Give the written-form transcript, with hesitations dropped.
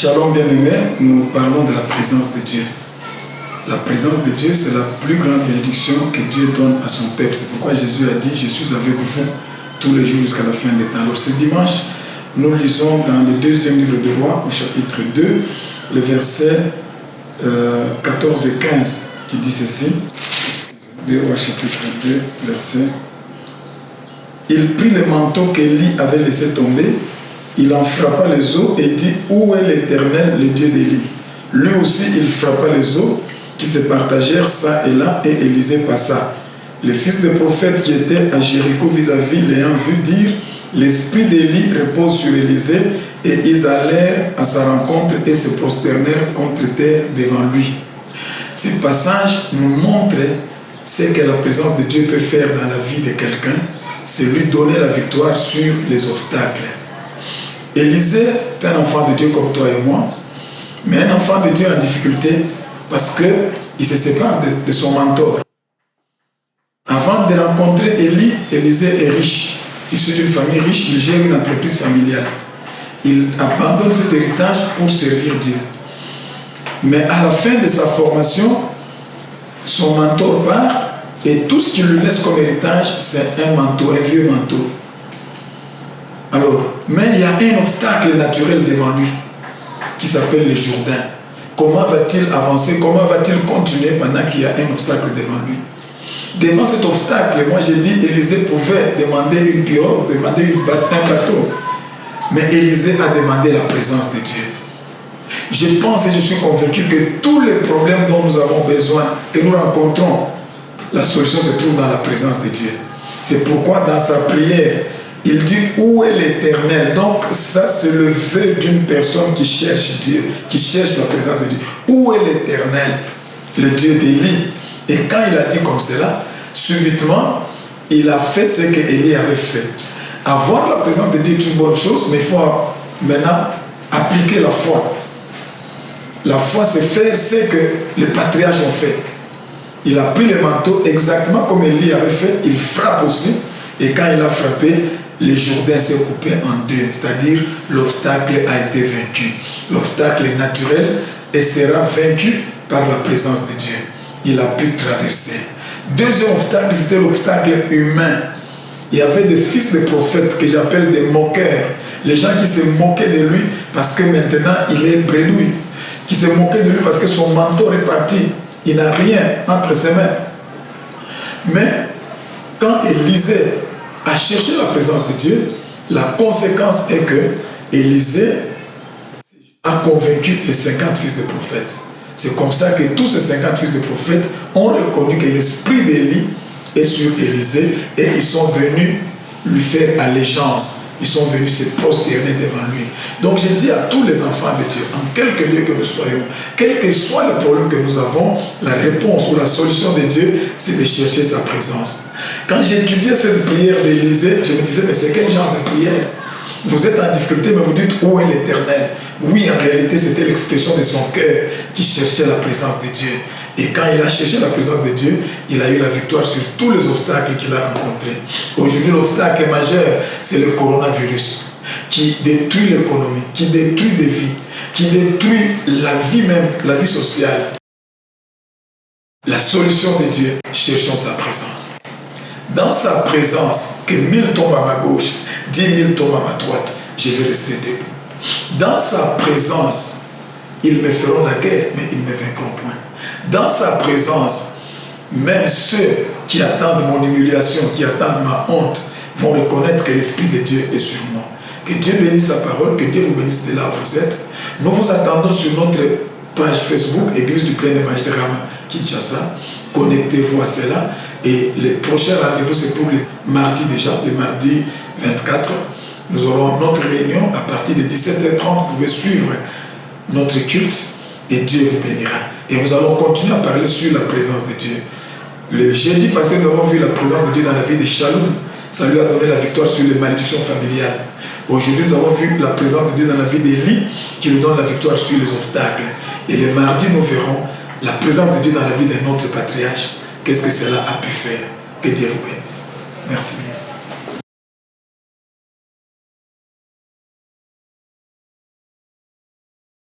Shalom bien-aimés, nous parlons de la présence de Dieu. La présence de Dieu, c'est la plus grande bénédiction que Dieu donne à son peuple. C'est pourquoi Jésus a dit, je suis avec vous tous les jours jusqu'à la fin des temps. Alors ce dimanche, nous lisons dans le deuxième livre de Rois, au chapitre 2, le verset 14 et 15, qui dit ceci. 2 Rois chapitre 2, verset. Il prit le manteau qu'Élie avait laissé tomber, il en frappa les eaux et dit, où est l'Éternel, le Dieu d'Élie? Lui aussi, il frappa les eaux qui se partagèrent ça et là, et Élisée passa. Les fils des prophètes qui étaient à Jéricho vis-à-vis l'ayant vu dire, l'esprit d'Élie repose sur Élisée, et ils allèrent à sa rencontre et se prosternèrent contre terre devant lui. Ce passage nous montre ce que la présence de Dieu peut faire dans la vie de quelqu'un, c'est lui donner la victoire sur les obstacles. Élisée, c'est un enfant de Dieu comme toi et moi, mais un enfant de Dieu en difficulté parce qu'il se sépare de son mentor. Avant de rencontrer Élie, Élisée est riche. Issu d'une famille riche, il gère une entreprise familiale. Il abandonne cet héritage pour servir Dieu. Mais à la fin de sa formation, son mentor part et tout ce qu'il lui laisse comme héritage, c'est un manteau, un vieux manteau. Alors, mais il y a un obstacle naturel devant lui qui s'appelle le Jourdain. Comment va-t-il avancer? Comment va-t-il continuer pendant qu'il y a un obstacle devant lui? Devant cet obstacle, moi j'ai dit, Élisée pouvait demander une pirogue, demander un bateau. Mais Élisée a demandé la présence de Dieu. Je pense et je suis convaincu que tous les problèmes dont nous avons besoin, que nous rencontrons, la solution se trouve dans la présence de Dieu. C'est pourquoi dans sa prière, il dit où est l'Éternel. Donc ça c'est le vœu d'une personne qui cherche Dieu, qui cherche la présence de Dieu. Où est l'Éternel, le Dieu d'Élie? Et quand il a dit comme cela, subitement, il a fait ce qu'Élie avait fait. Avoir la présence de Dieu est une bonne chose, mais il faut maintenant appliquer la foi. La foi, c'est faire ce que les patriarches ont fait. Il a pris le manteau exactement comme Élie avait fait, il frappe aussi, et quand il a frappé, le Jourdain s'est coupé en deux, c'est-à-dire l'obstacle a été vaincu. L'obstacle est naturel et sera vaincu par la présence de Dieu. Il a pu traverser. Deuxième obstacle, c'était l'obstacle humain. Il y avait des fils de prophètes que j'appelle des moqueurs. Les gens qui se moquaient de lui parce que maintenant il est bredouille. Qui se moquaient de lui parce que son mentor est parti. Il n'a rien entre ses mains. Mais quand Élisée a cherché la présence de Dieu, la conséquence est que Élisée a convaincu les 50 fils de prophètes. C'est comme ça que tous ces 50 fils de prophètes ont reconnu que l'esprit d'Élie est sur Élisée et ils sont venus lui faire allégeance. Ils sont venus se prosterner devant lui. Donc je dis à tous les enfants de Dieu, en quelque lieu que nous soyons, quel que soit le problème que nous avons, la réponse ou la solution de Dieu, c'est de chercher sa présence. Quand j'étudiais cette prière d'Élisée, je me disais, mais c'est quel genre de prière? Vous êtes en difficulté, mais vous dites, où est l'Éternel? Oui, en réalité, c'était l'expression de son cœur qui cherchait la présence de Dieu. Et quand il a cherché la présence de Dieu, il a eu la victoire sur tous les obstacles qu'il a rencontrés. Aujourd'hui, l'obstacle majeur, c'est le coronavirus qui détruit l'économie, qui détruit des vies, qui détruit la vie même, la vie sociale. La solution de Dieu, cherchons sa présence. Dans sa présence, que 1000 tombent à ma gauche, 10 000 tombent à ma droite, je vais rester debout. Dans sa présence, ils me feront la guerre, mais ils ne me vaincront point. Dans sa présence, même ceux qui attendent mon humiliation, qui attendent ma honte, vont reconnaître que l'Esprit de Dieu est sur moi. Que Dieu bénisse sa parole, que Dieu vous bénisse de là où vous êtes. Nous vous attendons sur notre page Facebook, Église du Plein Évangile Rama Kinshasa. Connectez-vous à cela. Et le prochain rendez-vous, c'est pour le mardi déjà, le mardi 24. Nous aurons notre réunion à partir de 17h30. Vous pouvez suivre notre culte et Dieu vous bénira. Et nous allons continuer à parler sur la présence de Dieu. Le jeudi passé, nous avons vu la présence de Dieu dans la vie de Shalom. Ça lui a donné la victoire sur les malédictions familiales. Aujourd'hui, nous avons vu la présence de Dieu dans la vie d'Élie qui lui donne la victoire sur les obstacles. Et le mardi, nous verrons la présence de Dieu dans la vie de notre patriarche. Qu'est-ce que cela a pu faire? Que Dieu vous bénisse. Merci.